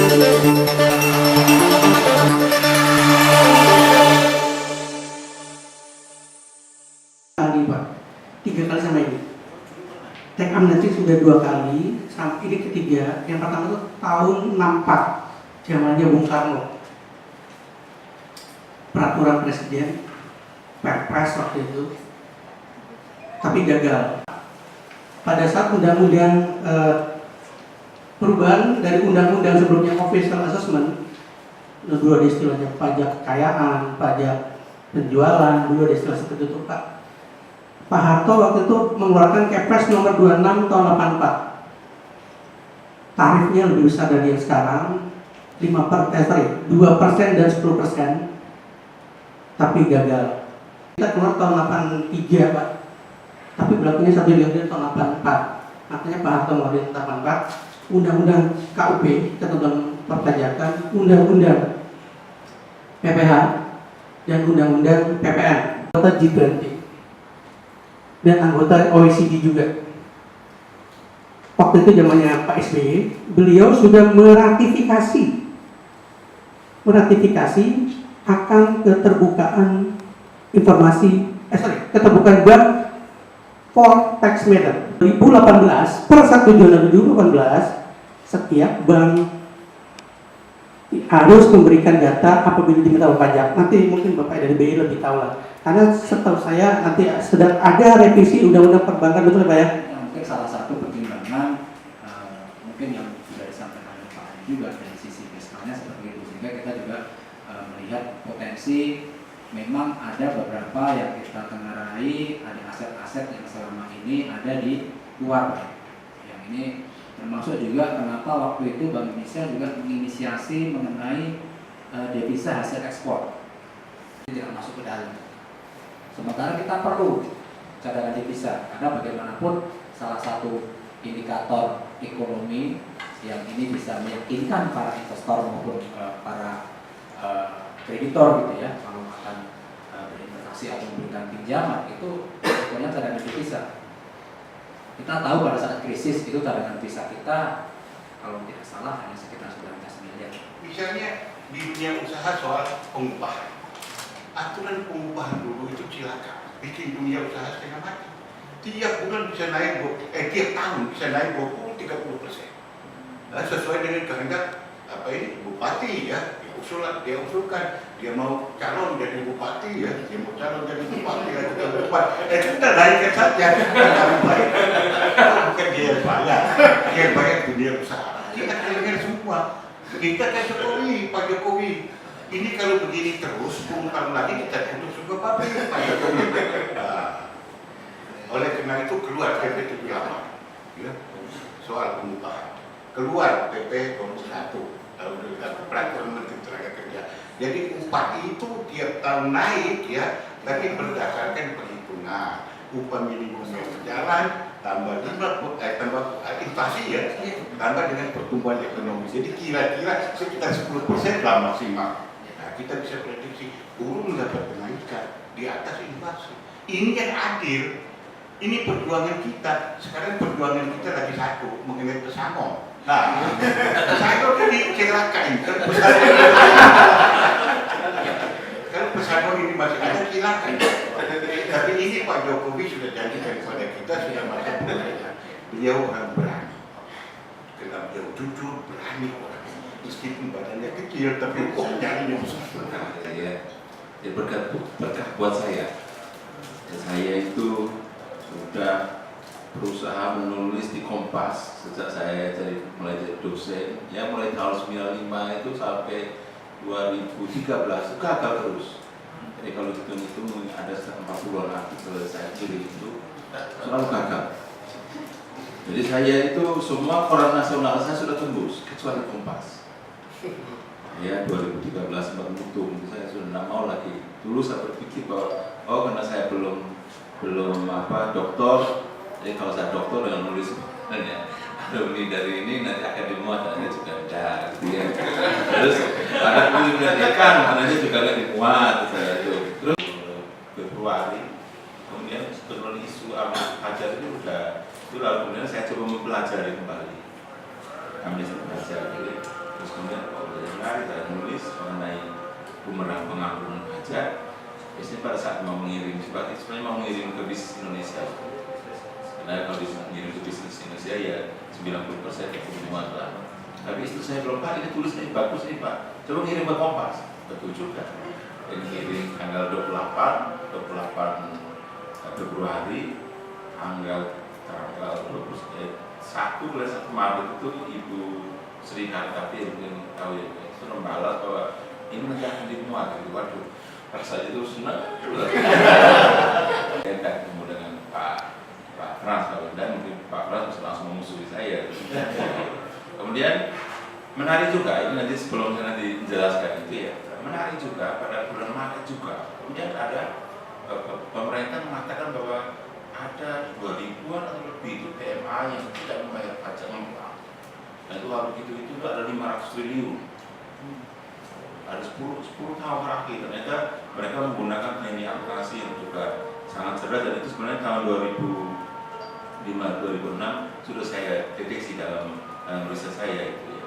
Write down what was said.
Kali Pak, 3 kali sama ini. Teks amnesti sudah 2 kali, sampai ini ketiga. Yang pertama itu tahun 64, zamannya Bung Karno. Peraturan presiden, Perpres waktu itu, tapi gagal. Pada saat undang-undang perubahan dari undang-undang sebelumnya official assessment, dulu ada istilahnya pajak kekayaan, pajak penjualan, dulu ada istilah seperti itu Pak. Pak Harto waktu itu mengeluarkan Kepres nomor 26 tahun 84. Tarifnya lebih besar dari yang sekarang, 2% dan 10%, tapi gagal. Kita keluar tahun 83 Pak, tapi berlakunya 1 Januari tahun 84. Makanya Pak Harto ngeluarin 84, Undang-Undang KUP, Ketentuan Perpajakan, Undang-Undang PPH, dan Undang-Undang PPN. Anggota G20 dan anggota OECD juga. Waktu itu zamannya Pak SBY, beliau sudah meratifikasi akan keterbukaan informasi, keterbukaan bank for tax matter. 2018 per 1 Januari 2018 setiap bank harus memberikan data apabila diminta pajak. Nanti mungkin Bapak dari BI lebih tahu lah. Karena setahu saya nanti sedang ada revisi undang-undang perbankan, betul Pak ya? Mungkin salah satu pertimbangan mungkin yang sudah disampaikan oleh Pak Adi juga dari sisi fiskalnya seperti itu, sehingga kita juga melihat potensi memang ada beberapa yang kita tengarai, ada aset-aset yang selama ini ada di luar. Yang ini termasuk juga kenapa waktu itu Bank Indonesia juga menginisiasi mengenai devisa hasil ekspor. Ini tidak masuk ke dalam. Sementara kita perlu cadangan devisa karena bagaimanapun salah satu indikator ekonomi yang ini bisa meyakinkan para investor maupun para kreditor gitu ya, kalau akan berinvestasi atau memberikan pinjaman itu pokoknya cadangan devisa. Kita tahu pada saat krisis itu cadangan devisa kita kalau tidak salah hanya sekitar 19 miliar. Misalnya di dunia usaha soal pengupahan, aturan pengupahan dulu itu cilaka, bikin dunia usaha setengah mati. Tiap bulan bisa naik, tiap tahun bisa naik 20-30%. Nah, sesuai dengan kehendak bupati ya, dia usulkan dia mau calon jadi bupati ya, dia mau calon jadi bupati ya, kita naikkan saja, lebih baik. Bukan dia yang bayar dunia usaha. Kita kalian semua, kita kan Jokowi, Pak Jokowi. Ini kalau begini terus, 10 tahun lagi kita tutup juga pabrik Pak Jokowi. Oleh karena itu keluar PP 78 ya, soal pengupahan. Keluar PP 21 peraturan Menteri Tenaga Kerja. Jadi upah itu tiap tahun naik ya, tapi berdasarkan perhitungan upah minimum yang berjalan tambah inflasi ya, tambah dengan pertumbuhan ekonomi. Jadi kira-kira sekitar 10% lah maksimal. Nah, kita bisa prediksi buruh mendapat kenaikan di atas inflasi. Ini yang adil. Ini perjuangan kita. Sekarang perjuangan kita lagi satu mengenai pesangon. Nah, pesangon ini dicelakai. Kalau pesangon ini masih ada silakan. Tapi ini Pak Jokowi sudah janjikan kepada kita sudah masuk budaya. Beliau orang berani. Karena beliau jujur, berani orang. Meskipun badannya kecil, tapi nyarinya besar. Ya berkah buat saya. Saya itu sudah berusaha menulis di Kompas sejak saya mulai jadi dosen, ya mulai tahun 95 itu sampai 2013 gagal terus. Jadi kalau hitung-hitung ada sekitar 40-an artikel saya tulis itu selalu gagal. Jadi saya itu semua koran nasional saya sudah tembus kecuali Kompas. Ya 2013 sempat menutup, saya sudah tidak mau lagi. Dulu saya berpikir bahwa karena saya belum doktor. Jadi kalau saya dokter dengan nulis sebenarnya alumni dari ini nanti akan dimuat, nanti juga ada gitu ya. Terus pada pendidikan nanti juga akan dimuat saya itu. Terus Februari kemudian sebetulnya isu Hajar itu udah itu lalu kemudian saya coba mempelajari kembali. Kami belajar terus kemudian hari saya nulis mengenai bumerang pengampunan pajak. Biasanya pada saat mau mengirim, sebenarnya mau mengirim ke bisnis Indonesia. Karena kalau mengirim ke bisnis Indonesia ya 90% kebutuhan lah. Tapi istri saya belum, Pak ini tulis ini bagus nih Pak, coba ngirim ke Kompas. Betul juga. Ini ngirim tanggal 28 Februari, tanggal 1 Maret itu Ibu Sri Hartati mungkin tahu ya, itu membalas bahwa ini nanti akan dimuat gitu. Waduh, pada saat itu senang. Saya ketemu dengan Pak Frans, dan mungkin Pak Frans bisa langsung memusuhi saya. Kemudian menarik juga, ini nanti sebelum saya nanti menjelaskan itu ya, menarik juga pada bulan Maret juga. Kemudian ada pemerintah mengatakan bahwa ada 2.000-an atau lebih itu PMA yang tidak membayar pajak ngembang. Dan itu kalau begitu itu ada 500 triliun. Ada 10 tahun terakhir ternyata mereka menggunakan teknik alokasi yang juga sangat cerdas, dan itu sebenarnya tahun 2005-2006 sudah saya deteksi dalam riset saya itu ya.